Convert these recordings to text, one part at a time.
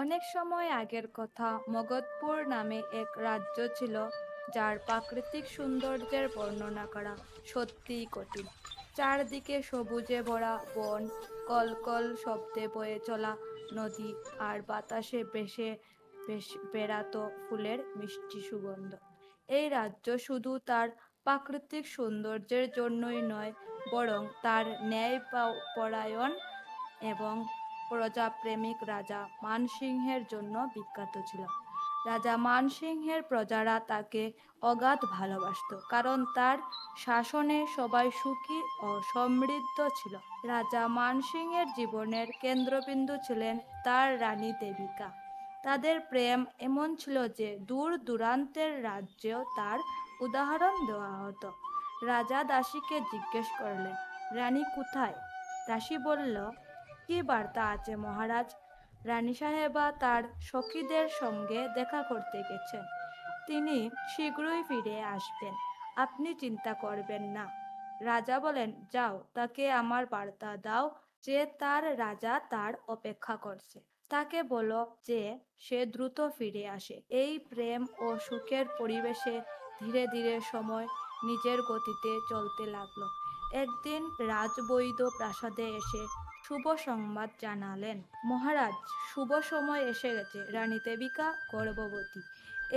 অনেক সময় আগের কথা, মগধপুর নামে এক রাজ্য ছিল, যার প্রাকৃতিক সৌন্দর্যের বর্ণনা করা সত্যিই কঠিন। চারদিকে সবুজে ভরা বন, কলকল শব্দে বয়ে চলা নদী, আর বাতাসে ভেসে বেড়াতো ফুলের মিষ্টি সুগন্ধ। এই রাজ্য শুধু তার প্রাকৃতিক সৌন্দর্যের জন্যই নয়, বরং তার পরায়ণ এবং প্রজাপ্রেমিক রাজা মানসিংহের জন্য বিখ্যাত ছিল। রাজা মানসিংহের প্রজারা তাকে অগাধ ভালোবাসত, কারণ তার শাসনে সবাই সুখী ও সমৃদ্ধ ছিল। রাজা মানসিংহের জীবনের কেন্দ্রবিন্দু ছিলেন তার রানী দেবিকা। তাদের প্রেম এমন ছিল যে দূর দূরান্তের রাজ্যেও তার উদাহরণ দেওয়া হতো। রাজা দাসীকে জিজ্ঞেস করলেন, রানী কোথায়? দাসী বলল, কি বার্তা আছে মহারাজ? রানী সাহেবা তার সখীদের সঙ্গে দেখা করতে গেছেন। তিনি শীঘ্রই ফিরে আসবেন, আপনি চিন্তা করবেন না। রাজা বলেন, যাও, তাকে আমার বার্তা দাও যে তার রাজা তার অপেক্ষা করছে। তাকে বলো যে সে দ্রুত ফিরে আসে। এই প্রেম ও সুখের পরিবেশে ধীরে ধীরে সময় নিজের গতিতে চলতে লাগলো। একদিন রাজবৈদ্য প্রাসাদে এসে শুভ সংবাদ জানালেন, মহারাজ, শুভ সময় এসে গেছে, রানী দেবিকা গর্ভবতী।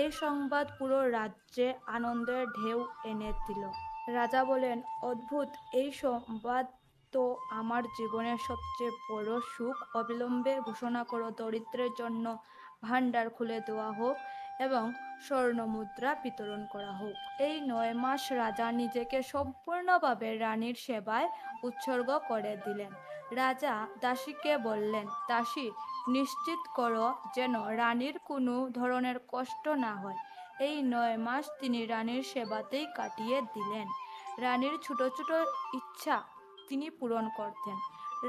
এই সংবাদ পুরো রাজ্যে আনন্দের ঢেউ এনে দিল। রাজা বলেন, অদ্ভুত, এই সংবাদ তো আমার জীবনের সবচেয়ে বড় সুখ। অবিলম্বে ঘোষণা করো, দরিদ্রের জন্য ভাণ্ডার খুলে দেওয়া হোক এবং স্বর্ণমুদ্রা বিতরণ করা হোক। এই 9 মাস রাজা নিজেকে সম্পূর্ণভাবে রানীর সেবায় উৎসর্গ করে দিলেন। রাজা দাসীকে বললেন, দাসী, নিশ্চিত করো যেন রানীর কোনো ধরনের কষ্ট না হয়। এই 9 মাস তিনি রানীর সেবাতেই কাটিয়ে দিলেন। রানীর ছোট ছোট ইচ্ছা তিনি পূরণ করতেন।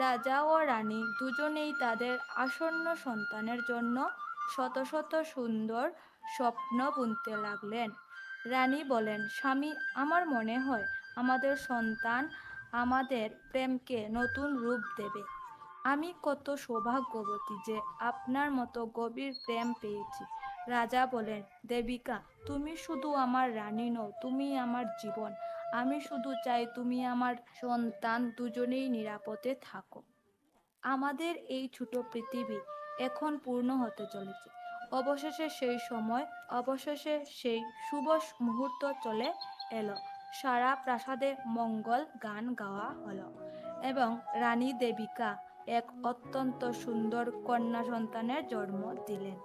রাজা ও রানী দুজনেই তাদের আসন্ন সন্তানের জন্য শত শত সুন্দর স্বপ্ন বুনতে লাগলেন। রানী বলেন, স্বামী, আমার মনে হয় আমাদের সন্তান আমাদের প্রেমকে নতুন রূপ দেবে। আমি কত সৌভাগ্যবতী যে আপনার মতো গভীর প্রেম পেয়েছি। রাজা বলেন, দেবিকা, তুমি শুধু আমার রানী নও, তুমি আমার জীবন। আমি শুধু চাই তুমি আমার সন্তান দুজনেই নিরাপদে থাকো। আমাদের এই ছোট পৃথিবী এখন পূর্ণ হতে চলেছে। অবশেষে সেই সময়, অবশেষে সেই শুভ মুহূর্ত চলে এলো। সারা প্রাসাদে মঙ্গল গান গাওয়া হলো এবং রানী দেবিকা এক অত্যন্ত সুন্দর কন্যা সন্তানের জন্ম দিলেন।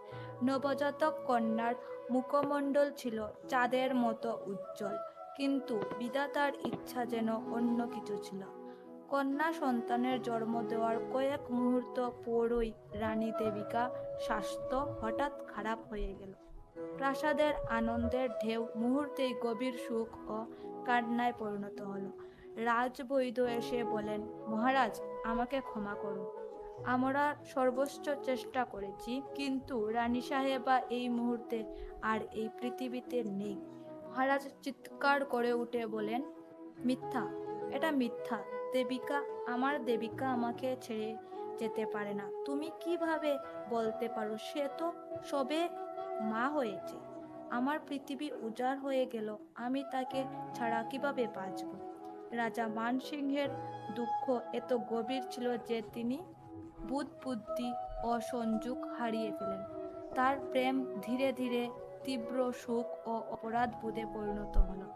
নবজাতক কন্যার মুখমণ্ডল ছিল চাঁদের মতো উজ্জ্বল, কিন্তু বিধাতার ইচ্ছা যেন অন্য কিছু ছিল। কন্যা সন্তানের জন্ম দেওয়ার কয়েক মুহূর্ত পরই রানী দেবিকা স্বাস্থ্য হঠাৎ খারাপ হয়ে গেল। প্রাসাদের আনন্দের ঢেউ মুহূর্তেই গভীর সুখ ও কান্নায় পরিণত হলো। রাজবৈদ্য এসে বলেন, মহারাজ, আমাকে ক্ষমা করুন। আমরা সর্বোচ্চ চেষ্টা করেছি, কিন্তু রানী সাহেবা এই মুহূর্তে আর এই পৃথিবীতে নেই। মহারাজ চিৎকার করে উঠে বলেন, মিথ্যা, এটা মিথ্যা। দেবিকা, আমার দেবিকা আমাকে ছেড়ে যেতে পারে না। তুমি কিভাবে বলতে পারো? সে তো সবে মা হয়েছে। আমার পৃথিবী উজাড় হয়ে গেল, আমি তাকে ছাড়া কিভাবে বাঁচব? রাজা মানসিংহের দুঃখ এত গভীর ছিল যে তিনি বুধ বুদ্ধি ও সংযোগ হারিয়ে ফেলেন। তার প্রেম ধীরে ধীরে তীব্র সুখ ও অপরাধ বোধে পরিণত হলো।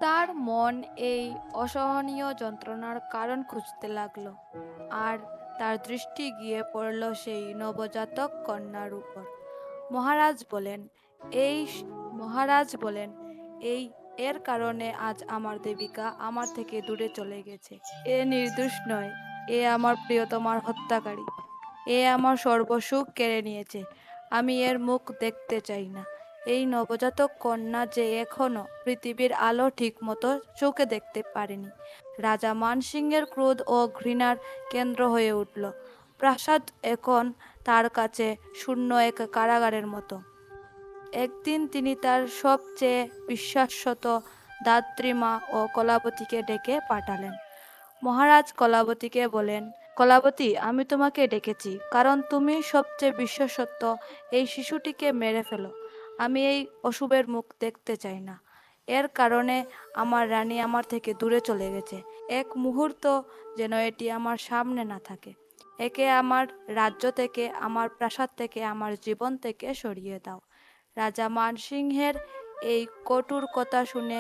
তার মন এই অসহনীয় যন্ত্রণার কারণ খুঁজতে লাগলো, আর তার দৃষ্টি গিয়ে পড়ল সেই নবজাতক কন্যার উপর। মহারাজ বলেন, এই মহারাজ বলেন, এই এর কারণে আজ আমার দেবিকা আমার থেকে দূরে চলে গেছে। এ নির্দোষ নয়, এ আমার প্রিয়তমার হত্যাকারী। এ আমার সর্বসুখ কেড়ে নিয়েছে। আমি এর মুখ দেখতে চাই না। এই নবজাতক কন্যা যে এখনো পৃথিবীর আলো ঠিক মতো চোখে দেখতে পারেনি। রাজা মানসিংহের ক্রোধ ও ঘৃণার কেন্দ্র হয়ে উঠল। প্রাসাদ এখন তার কাছে শূন্য এক কারাগারের মতো। একদিন তিনি তার সবচেয়ে বিশ্বাসত দাত্রীমা ও কলাবতীকে ডেকে পাঠালেন। মহারাজ কলাবতীকে বলেন, কলাবতী, আমি তোমাকে ডেকেছি কারণ তুমি সবচেয়ে বিশ্বসত্য। এই শিশুটিকে মেরে ফেলো। আমি এই অশুভের মুখ দেখতে চাই না। এর কারণে আমার রানী আমার থেকে দূরে চলে গেছে। এক মুহূর্ত যেন এটি আমার সামনে না থাকে। একে আমার রাজ্য থেকে, আমার প্রাসাদ থেকে, আমার জীবন থেকে সরিয়ে দাও। রাজা মানসিংহের এই কটূর কথা শুনে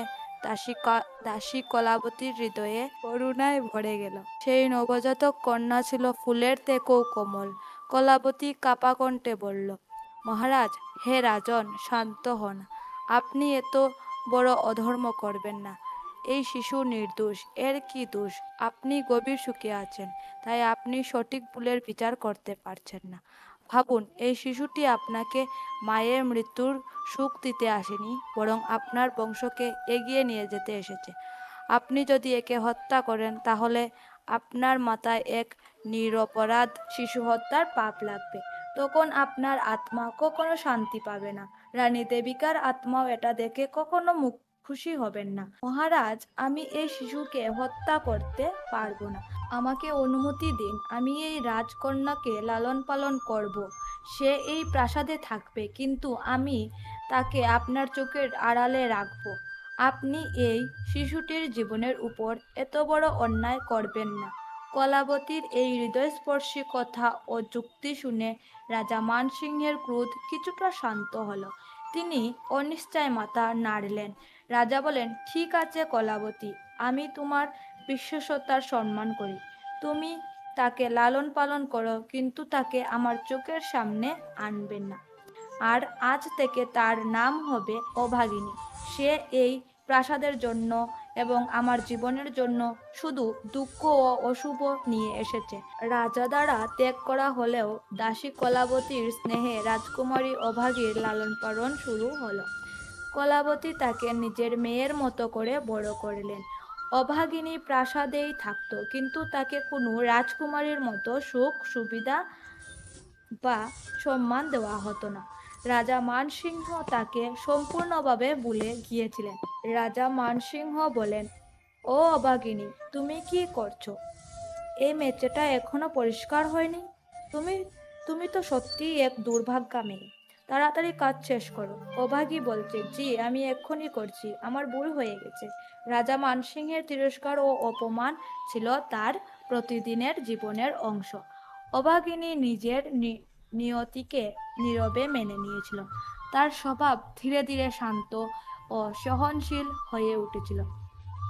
দাসী কলাবতীর হৃদয়ে করুণায় ভরে গেল। সেই নবজাতক কন্যা ছিল ফুলের থেকেও কোমল। কলাবতী কাপা কণ্ঠে বলল, মহারাজ, হে রাজন, শান্ত হন। আপনি এত বড় অধর্ম করবেন না। এই শিশু নির্দোষ। এর কি দোষ? আপনি গভীর সুখে আছেন, তাই আপনি সঠিক ভুলের বিচার করতে পারছেন না। ভাবুন, এই শিশুটি আপনাকে মায়ের মৃত্যুর সুখ দিতে আসেনি, বরং আপনার বংশকে এগিয়ে নিয়ে যেতে এসেছে। আপনি যদি একে হত্যা করেন, তাহলে আপনার মাথায় এক নিরপরাধ শিশু হত্যার পাপ লাগবে। তখন আপনার আত্মা কখনো শান্তি পাবে না। রানী দেবিকার আত্মাও এটা দেখে কখনো মুখ খুশি হবেন না। মহারাজ, আমি এই শিশুকে হত্যা করতে পারবো না। আমাকে অনুমতি দিন। আমি এই রাজকন্যাকে লালন পালন করব। সে এই প্রাসাদে থাকবে, কিন্তু আমি তাকে আপনার চোখের আড়ালে রাখব। আপনি এই শিশুটির জীবনের উপর এত বড় অন্যায় করবেন না। কলাবতীর এই হৃদয়স্পর্শী কথা ও যুক্তি শুনে রাজা মানসিংহের ক্রোধ কিছুটা শান্ত হলো। তিনি অনিশ্চয় মাথা নাড়লেন। রাজা বলেন, ঠিক আছে কলাবতী, আমি তোমার বিশ্বসত্তার সম্মান করি। তুমি তাকে লালন পালন করো, কিন্তু তাকে আমার চোখের সামনে আনবেন না। আর আজ থেকে তার নাম হবে অভাগিনী। সে এই প্রাসাদের জন্য এবং আমার জীবনের জন্য শুধু দুঃখ ও অশুভ নিয়ে এসেছে। রাজা দ্বারা ত্যাগ করা হলেও দাসী কলাবতীর স্নেহে রাজকুমারী অভাগীর লালন পালন শুরু হলো। কলাবতী তাকে নিজের মেয়ের মতো করে বড় করলেন। অভাগিনী প্রাসাদেই থাকতো, কিন্তু তাকে কোনো রাজকুমারীর মতো সুখ সুবিধা বা সম্মান দেওয়া হতো না। রাজা মানসিংহ তাকে সম্পূর্ণভাবে ভুলে গিয়েছিলেন। রাজা মানসিংহ বলেন, ও অভাগিনী, তুমি কি করছো? এই মেঝেটা এখনো পরিষ্কার হয়নি। তুমি তুমি তো সত্যিই এক দুর্ভাগ্যা মেয়ে। তাড়াতাড়ি কাজ শেষ করো। অভাগী বলছে, জি, আমি এক্ষুনি করছি, আমার ভুল হয়ে গেছে। রাজা মানসিংহের তিরস্কার ও অপমান ছিল তার প্রতিদিনের জীবনের অংশ। অভাগিনী নিজের নিয়তিকে নীরবে মেনে নিয়েছিল। তার স্বভাব ধীরে ধীরে শান্ত ও সহনশীল হয়ে উঠেছিল।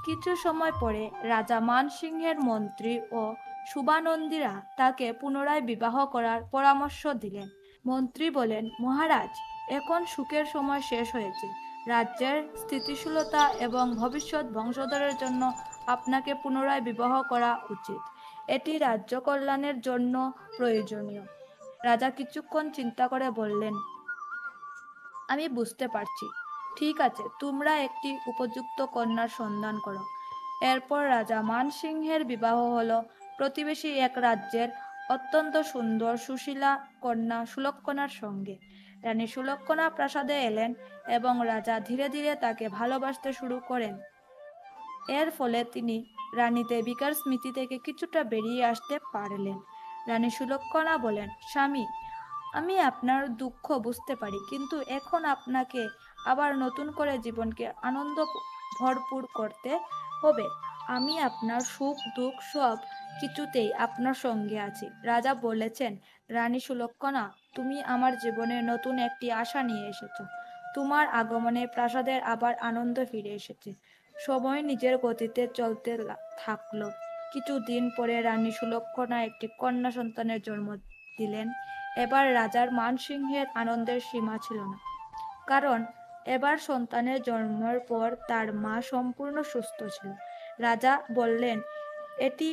কিছু সময় পরে রাজা মানসিংহের মন্ত্রী ও শুভানন্দীরা তাকে পুনরায় বিবাহ করার পরামর্শ দিলেন। মন্ত্রী বলেন, মহারাজ, এখন সুখের সময় শেষ হয়েছে। রাজ্যের স্থিতিশীলতা এবং ভবিষ্যৎ বংশধরের জন্য আপনাকে পুনরায় বিবাহ করা উচিত। এটি রাজ্য কল্যাণের জন্য প্রয়োজনীয়। রাজা কিছুক্ষণ চিন্তা করে বললেন, আমি বুঝতে পারছি। ঠিক আছে, তোমরা একটি উপযুক্ত কন্যার সন্ধান করো। এরপর রাজা মানসিংহের বিবাহ হলো প্রতিবেশী এক রাজ্যের অত্যন্ত সুন্দর সুশীলা কন্যা সুলক্ষণার সঙ্গে। রানী সুলক্ষণা প্রাসাদে এলেন এবং রাজা ধীরে ধীরে তাকে ভালোবাসতে শুরু করেন। এর ফলে তিনি রানী দেবিকার স্মৃতি থেকে কিছুটা বেরিয়ে আসতে পারলেন। রানী সুলক্ষণা বলেন, স্বামী, আমি আপনার দুঃখ বুঝতে পারি, কিন্তু এখন আপনাকে আবার নতুন করে জীবনকে আনন্দ ভরপুর করতে হবে। আমি আপনার সুখ দুঃখ সব কিছুতেই আপনার সঙ্গে আছি। রাজা বলেছেন, রানী সুলক্ষণা, তুমি আমার জীবনে নতুন একটি আশা নিয়ে এসেছো। তোমার আগমনে প্রাসাদের আবার আনন্দ ফিরে এসেছে। সময় নিজের গতিতে চলতে থাকলো। কিছুদিন পরে রানী সুলক্ষণা একটি কন্যা সন্তানের জন্ম দিলেন। এবার রাজার মানসিংহের আনন্দের সীমা ছিল না, কারণ এবার সন্তানের জন্মের পর তার মা সম্পূর্ণ সুস্থ ছিল। রাজা বললেন, এটি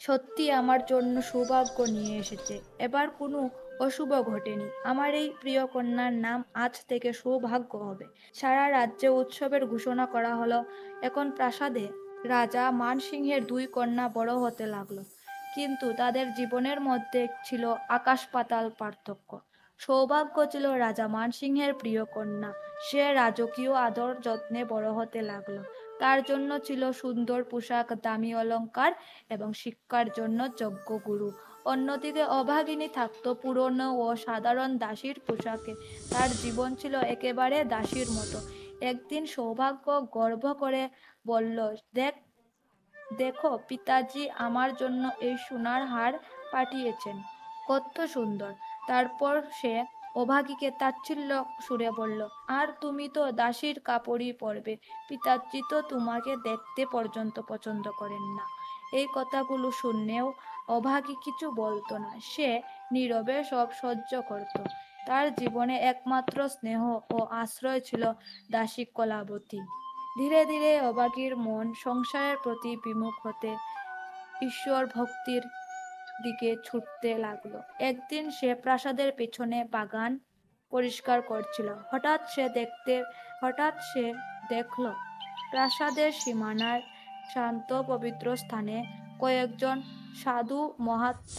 সত্যি আমার জন্য সৌভাগ্য নিয়ে এসেছে। এবার কোনো অশুভ ঘটেনি। আমার এই প্রিয় কন্যার নাম আজ থেকে সৌভাগ্য হবে। সারা রাজ্যে উৎসবের ঘোষণা করা হলো। এখন প্রাসাদে রাজা মানসিংহের দুই কন্যা বড় হতে লাগলো, কিন্তু তাদের জীবনের মধ্যে ছিল আকাশ পাতাল পার্থক্য। সৌভাগ্য ছিল রাজা মানসিংহের প্রিয় কন্যা। সে রাজকীয় আদর যত্নে বড় হতে লাগলো। তার জন্য ছিল সুন্দর পোশাক, দামি অলংকার এবং শিক্ষার জন্য যোগ্য গুরু। অন্যদিকে অভাগিনী থাকতো পুরনো ও সাধারণ দাসীর পোশাকে। তার জীবন ছিল একেবারে দাসীর মতো। একদিন সৌভাগ্য গর্ব করে বলল, দেখ দেখো পিতাজি আমার জন্য এই সোনার হার পাঠিয়েছেন, কত সুন্দর। তারপর সে অভাগীকে তাচ্ছিল্য সুরে বলল, আর তুমি তো দাসীর কাপড়ই পরবে, পিতাজি তো তোমাকে দেখতে পর্যন্ত পছন্দ করেন না। এই কথাগুলো শুনেও অভাগী কিছু বলতো না, সে নীরবে সব সহ্য করত। তার জীবনে একমাত্র স্নেহ ও আশ্রয় ছিল দাসী কলাবতী। ধীরে ধীরে অভাগীর মন সংসারের প্রতি বিমুখ হতে ঈশ্বর ভক্তির দিকে ছুটতে লাগলো। একদিন সে প্রাসাদের পেছনে বাগান পরিষ্কার করছিল। হঠাৎ সে দেখল প্রাসাদের সীমানার শান্ত পবিত্র স্থানে কয়েকজন সাধু মহাত্ম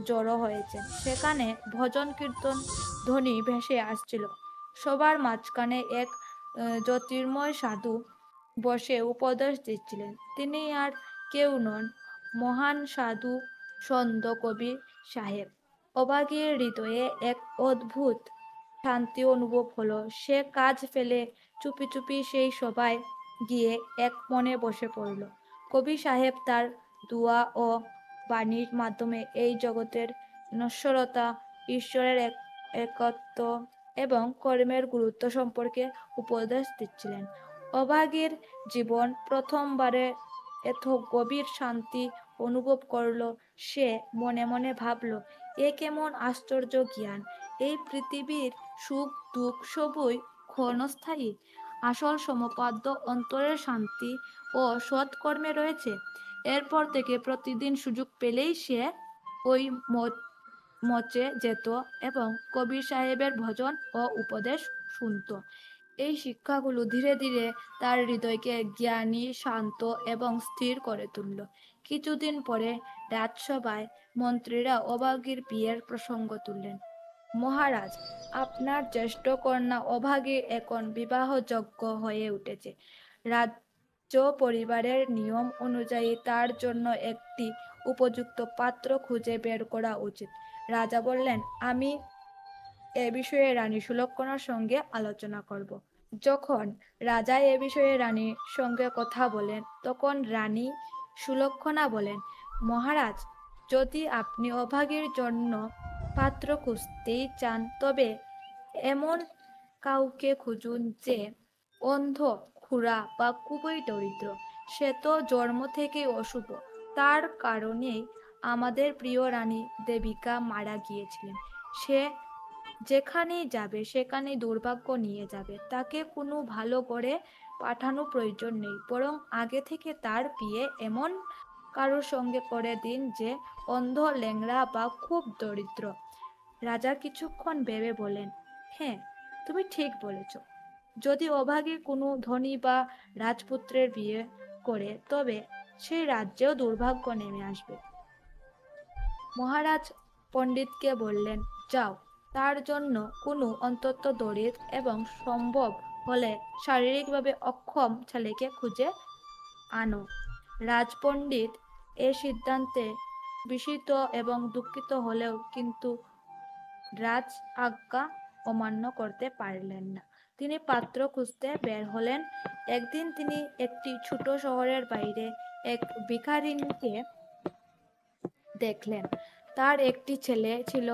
জড়ো হয়েছেন। সেখানে ভজন কীর্তন ধ্বনি ভেসে আসছিল। সবার মাঝখানে এক জ্যোতির্ময় সাধু বসে উপদেশ দিচ্ছিলেন। তিনি আর কেউ নন, মহান সাধু সন্ত কবির সাহেব। অভাগীর হৃদয়ে এক অদ্ভুত শান্তি অনুভব হলো। সে কাজ ফেলে চুপি চুপি সেই সভায় গিয়ে এক মনে বসে পড়ল। কবি সাহেব তার দোয়া ও বাণীর মাধ্যমে এই জগতের নশ্বরতা, ঈশ্বরের একত্ব এবং কর্মের গুরুত্ব সম্পর্কে উপদেশ দিচ্ছিলেন। অভাগীর জীবন প্রথমবারে এত গভীর শান্তি অনুভব করলো। সে মনে মনে ভাবল, এ কেমন আশ্চর্য জ্ঞান! এই পৃথিবীর সুখ দুঃখ সবই ক্ষণস্থায়ী। আসল সমপাদ্য অন্তরের শান্তি ও সৎকর্মে রয়েছে। এরপর থেকে প্রতিদিন সুযোগ পেলেই সে ওই মচে যেত এবং কবির সাহেবের ভজন ও উপদেশ শুনত। এই শিক্ষাগুলো ধীরে ধীরে তার হৃদয়কে জ্ঞানী, শান্ত এবং স্থির করে তুলল। কিছুদিন পরে রাজসভায় মন্ত্রীরা অভাগীর বিয়ের প্রসঙ্গ তুললেন। মহারাজ, আপনার জ্যেষ্ঠ কন্যা অভাগী এখন বিবাহযোগ্য হয়ে উঠেছে। রাজ্য পরিবারের নিয়ম অনুযায়ী তার জন্য একটি উপযুক্ত পাত্র খুঁজে বের করা উচিত। রাজা বললেন, আমি এ বিষয়ে রানী সুলক্ষণার সঙ্গে আলোচনা করব। যখন রাজা এ বিষয়ে রানীর সঙ্গে কথা বলেন, তখন রানী সুলক্ষণা বলেন, মহারাজ, যদি আপনি অভাগীর জন্য পাত্র খুঁজতেই চান, তবে এমন কাউকে খুঁজুন যে অন্ধ, খুড়া বা খুবই দরিদ্র। সে তো জন্ম থেকেই অশুভ। তার কারণেই আমাদের প্রিয় রানী দেবিকা মারা গিয়েছিলেন। সে যেখানেই যাবে সেখানেই দুর্ভাগ্য নিয়ে যাবে। তাকে কোনো ভালো করে পাঠানো প্রয়োজন নেই, বরং আগে থেকে তার বিয়ে এমন কারোর সঙ্গে করে দিন যে অন্ধ, ল্যাংড়া বা খুব দরিদ্র। রাজা কিছুক্ষণ ভেবে বলেন, হ্যাঁ, তুমি ঠিক বলেছ। যদি অভাগী কোনো ধনী বা রাজপুত্রের বিয়ে করে, তবে সেই রাজ্যেও দুর্ভাগ্য নেমে আসবে। মহারাজ পণ্ডিতকে বললেন, যাও, তার জন্য কোনো অন্তত দরিদ্র এবং সম্ভব হলে শারীরিকভাবে অক্ষম ছেলেকে খুঁজে আনো। রাজপণ্ডিত এ সিদ্ধান্তে বিস্মিত এবং দুঃখিত হলেও কিন্তু রাজ আজ্ঞা অমান্য করতে পারলেন না। তিনি পাত্র খুঁজতে বের হলেন। একদিন তিনি একটি ছোট শহরের বাইরে এক ভিখারিনীকে দেখলেন। তার একটি ছেলে ছিল,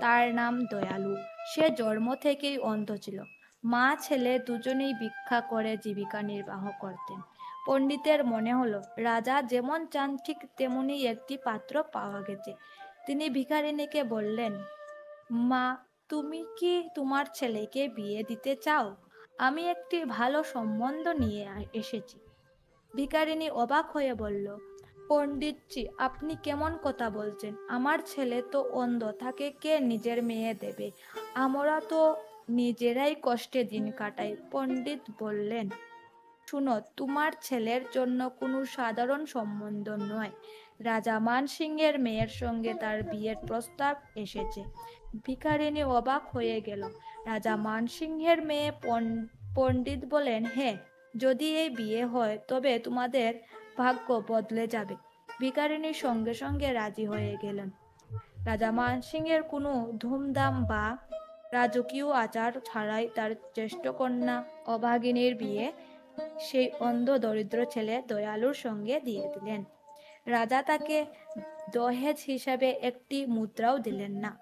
তার নাম দয়ালু। সে জন্ম থেকেই অন্ধ ছিল। মা ছেলে দুজনেই ভিক্ষা করে জীবিকা নির্বাহ করতেন। পণ্ডিতের মনে হলো, রাজা যেমন চান ঠিক তেমনি একটি পাত্র পাওয়া গেছে। তিনি ভিখারিনীকে বললেন, মা, তুমি কি তোমার ছেলেকে বিয়ে দিতে চাও? আমি একটি ভালো সম্বন্ধ নিয়ে এসেছি। ভিখারিনী অবাক হয়ে বলল, পণ্ডিতজি, আপনি কেমন কথা বলছেন? আমার ছেলে তো অন্ধ, তাকে কে নিজের মেয়ে দেবে? আমরা তো নিজেরাই কষ্টে দিন কাটাই। পণ্ডিত বললেন, শুনো, তোমার ছেলের জন্য কোনো সাধারণ সম্বন্ধ নয়। রাজা মানসিংহের মেয়ের সঙ্গে তার বিয়ের প্রস্তাব এসেছে। ভিখারিনী অবাক হয়ে গেল। রাজা মানসিংহের মেয়ে? পণ্ডিত বলেন, হ্যাঁ, যদি এই বিয়ে হয় তবে তোমাদের ভাগ্য বদলে যাবে। ভিখারিনী সঙ্গে সঙ্গে রাজি হয়ে গেলেন। রাজা মানসিংহের কোনো ধুমধাম বা রাজকীয় আচার ছাড়াই তার জ্যেষ্ঠ কন্যা অভাগিনীর বিয়ে সেই অন্ধ দরিদ্র ছেলে দয়ালুর সঙ্গে দিয়ে দিলেন। রাজা তাকে দহেজ হিসাবে একটি মুদ্রাও দিলেন না,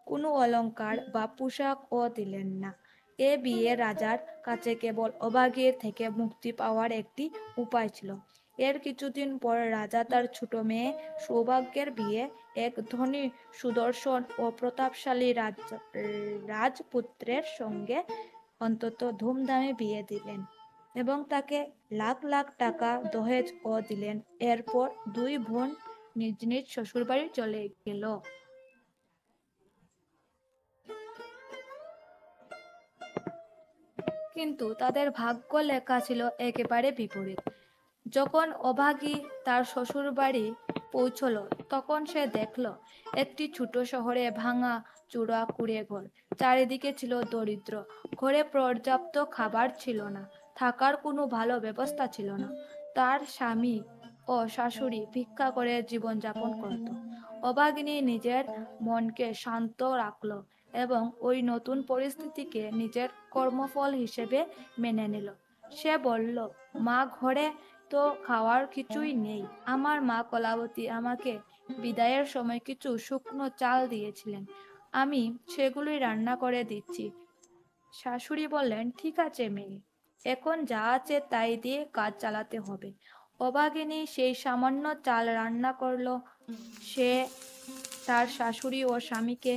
কোনো অলংকার বা পোশাকও দিলেন না। এ বিয়ে রাজার কাছে কেবল অভাগীর থেকে মুক্তি পাওয়ার একটি উপায় ছিল। এর কিছুদিন পর রাজা তার ছোট মেয়ে সৌভাগ্যের বিয়ে এক ধনী, সুদর্শন ও প্রতাপশালী রাজপুত্রের সঙ্গে অত্যন্ত ধুমধামে বিয়ে দিলেন এবং তাকে লাখ লাখ টাকা দহেজও দিলেন। এরপর দুই বোন নিজ নিজ শ্বশুরবাড়ি চলে গেল। কিন্তু তাদের ভাগ্য লেখা ছিল একেবারে বিপরীত। যখন অভাগী তার শ্বশুর বাড়ি পৌঁছল, তখন সে দেখল একটি ছোট শহরে ভাঙা চূড়া কুঁড়ে ঘর। চারিদিকে ছিল দরিদ্র, ঘরে পর্যাপ্ত খাবার ছিল না, থাকার কোনো ভালো ব্যবস্থা ছিল না। তার স্বামী ও শাশুড়ি ভিক্ষা করে জীবনযাপন করত। অভাগিনী নিজের মনকে শান্ত রাখল এবং ওই নতুন পরিস্থিতিকে নিজের কর্মফল হিসেবে মেনে নিল। সে বলল, মা, ঘরে তো খাওয়ার কিছুই নেই। আমার মা কলাবতী আমাকে বিদায়ের সময় কিছু শুকনো চাল দিয়েছিলেন, আমি সেগুলোই রান্না করে দিচ্ছি। শাশুড়ি বললেন, ঠিক আছে মেয়ে, এখন যা আছে তাই দিয়ে কাজ চালাতে হবে। অভাগিনী সেই সামান্য চাল রান্না করলো। সে তার শাশুড়ি ও স্বামীকে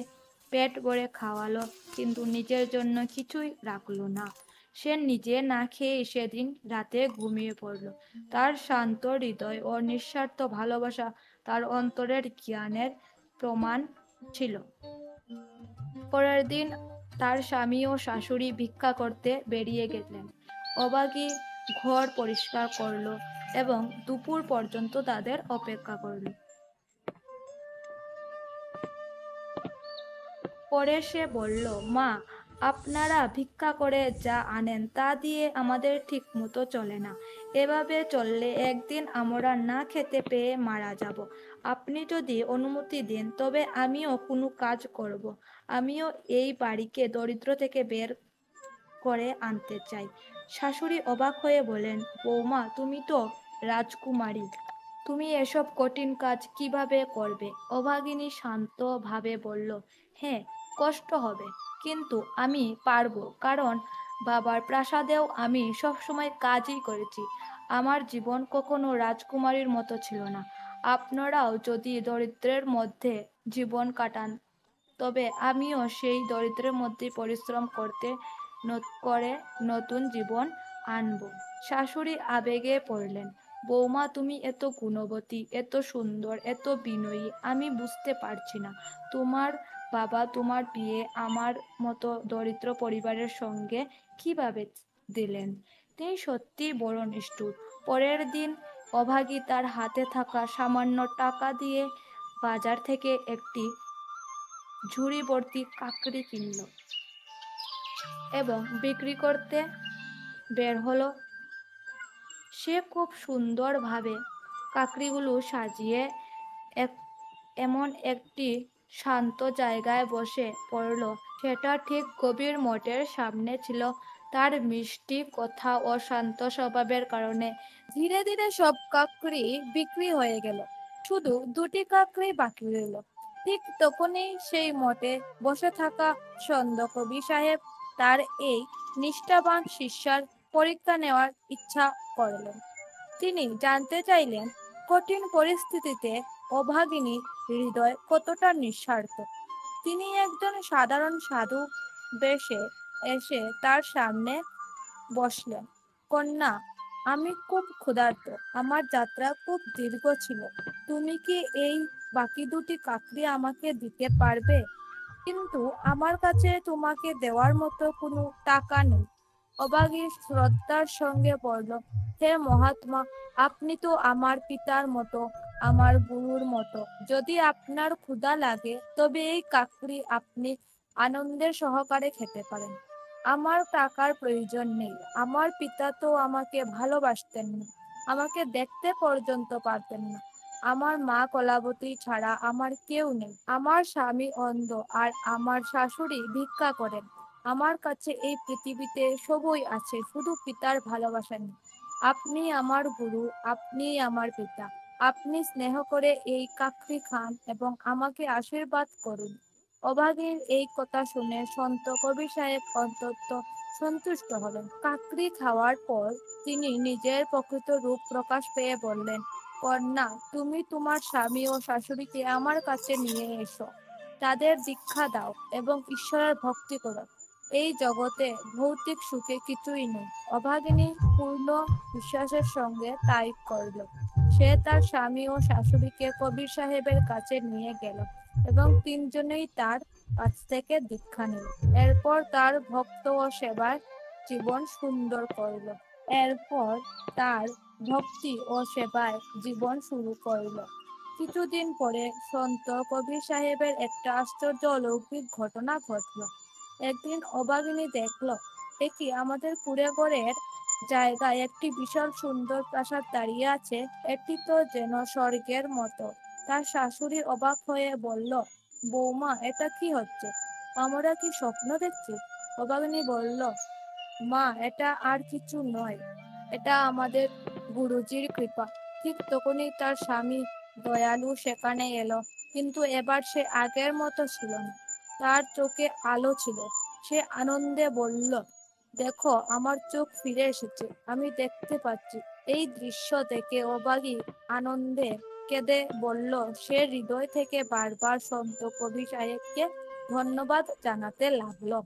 পেট ভরে খাওয়ালো, কিন্তু নিজের জন্য কিছুই রাখলো না। সে নিজে না খেয়ে সেদিন রাতে ঘুমিয়ে পড়ল। তার শান্ত হৃদয় ও নিঃস্বার্থ ভালোবাসা তার অন্তরের জ্ঞানের প্রমাণ ছিল। পরের দিন তার স্বামী ও শাশুড়ি ভিক্ষা করতে বেরিয়ে গেলেন। অভাগী ঘর পরিষ্কার করলো এবং দুপুর পর্যন্ত তাদের অপেক্ষা করলো। পরে সে বলল, মা, আপনারা ভিক্ষা করে যা আনেন তা দিয়ে আমাদের ঠিক মতো চলে না। এভাবে চললে একদিন আমরা না খেতে পেয়ে মারা যাব। আপনি যদি অনুমতি দেন তবে আমিও কোনো কাজ করব। আমিও এই বাড়িকে দরিদ্র থেকে বের করে আনতে চাই। শাশুড়ি অবাক হয়ে বলেন, বৌমা, তুমি তো রাজকুমারী, তুমি এসব কঠিন কাজ কিভাবে করবে? অভাগিনী শান্ত ভাবে বলল, হ্যাঁ, কষ্ট হবে, কিন্তু আমি পারবো, কারণ বাবার প্রাসাদেও আমি সবসময় কাজই করেছি। আমার জীবন কখনো রাজকুমারীর মতো ছিল না। আপনারাও যদি দরিদ্রের মধ্যে জীবন কাটান তবে আমিও সেই দরিদ্রের মধ্যে পরিশ্রম করে নতুন জীবন আনব। শাশুড়ি আবেগে পড়লেন, বৌমা, তুমি এত গুণবতী, এত সুন্দর, এত বিনয়ী, আমি বুঝতে পারছি না তোমার বাবা তোমার বিয়ে আমার মতো দরিদ্র পরিবারের সঙ্গে কিভাবে দিলেন। তিনি সত্যি বড় নিষ্ঠুর। পরের দিন অভাগী তার হাতে থাকা সামান্য টাকা দিয়ে বাজার থেকে একটি ঝুড়ি ভর্তি কাকড়ি কিনল এবং বিক্রি করতে বের হলো। সে খুব সুন্দরভাবে কাকড়িগুলো সাজিয়ে এক এমন একটি শান্ত জায়গায় বসে পড়ল, সেটা ঠিক কবির মঠের সামনে ছিল। তার মিষ্টি কথা ও শান্ত স্বভাবের কারণে ধীরে ধীরে সব কাকড়ি বিক্রি হয়ে গেল। শুধু দুটি কাকড়ি বাকি রইল। ঠিক তখনই সেই মঠে বসে থাকা সন্দ কবি সাহেব তার এই নিষ্ঠাবান শিষ্যার পরীক্ষা নেওয়ার ইচ্ছা করলেন। তিনি জানতে চাইলেন, কঠিন পরিস্থিতিতে অভাগিনীর হৃদয় কতটা নিঃস্বার্থ। তিনি একজন সাধারণ সাধু বেশে এসে তার সামনে বসলেন। কন্যা, আমি খুব ক্ষুধার্ত, আমার যাত্রা খুব দীর্ঘ ছিল। তুমি কি এই বাকি দুটি কাকড়ি আমাকে দিতে পারবে? কিন্তু আমার কাছে তোমাকে দেওয়ার মতো কোনো টাকা নেই। অভাগী শ্রদ্ধার সঙ্গে বলল, হে মহাত্মা, আপনি তো আমার পিতার মতো, আমার গুরুর মতো। যদি আপনার ক্ষুধা লাগে তবে এই কাকড়ি আপনি আনন্দের সহকারে খেতে পারেন। আমার টাকার প্রয়োজন নেই। আমার পিতা তো আমাকে ভালোবাসতেন না। আমাকে দেখতে পর্যন্ত পারতেন না। আমার মা কলাবতী ছাড়া আমার কেউ নেই। আমার স্বামী অন্ধ আর আমার শাশুড়ি ভিক্ষা করেন। আমার কাছে এই পৃথিবীতে সবই আছে, শুধু পিতার ভালোবাসা নেই। আপনি আমার গুরু, আপনি আমার পিতা। আপনি স্নেহ করে এই কাকরি খান এবং আমাকে আশীর্বাদ করুন। অভাগীর এই কথা শুনে সন্ত কবির সাহেব অত্যন্ত সন্তুষ্ট হলেন। কাকড়ি খাওয়ার পর তিনি নিজের প্রকৃত রূপ প্রকাশ পেয়ে বললেন, কন্যা, তুমি তোমার স্বামী ও শাশুড়িকে আমার কাছে নিয়ে এসো। তাদের দীক্ষা দাও এবং ঈশ্বরের ভক্তি করো। এই জগতে ভৌতিক সুখে কিছুই নেই। অভাগিনী পূর্ণ বিশ্বাসের সঙ্গে তাই করল। সে তার স্বামী ও শাশুড়িকে কবির সাহেবের কাছে নিয়ে গেল এবং তিনজনেই তার কাছ থেকে দীক্ষা নিল। এরপর তার ভক্ত ও সেবার জীবন সুন্দর করল। এরপর তার ভক্তি ও সেবায় জীবন শুরু করল। কিছুদিন পরে সন্ত কবির সাহেবের একটা আশ্চর্য অলৌকিক ঘটনা ঘটল। একদিন অভাগিনী দেখল, দেখি আমাদের কুঁড়ে ঘরের জায়গায় একটি বিশাল সুন্দর প্রাসাদ দাঁড়িয়ে আছে। এটি তো যেন স্বর্গের মতো। তার শাশুড়ি অবাক হয়ে বলল, বৌমা, এটা কি হচ্ছে? আমরা কি স্বপ্ন দেখছি? অভাগিনী বলল, মা, এটা আর কিছু নয়, এটা আমাদের গুরুজির কৃপা। ঠিক তখনই তার স্বামী দয়ালু সেখানে এলো, কিন্তু এবার সে আগের মতো ছিল না। তার চোখে আলো ছিল। সে আনন্দে বলল, দেখো, আমার চোখ ফিরে এসেছে, আমি দেখতে পাচ্ছি। এই দৃশ্য দেখে অবাগী আনন্দে কেঁদে বলল, সে হৃদয় থেকে বারবার সন্ত কবি সাহেবকে ধন্যবাদ জানাতে লাগলো।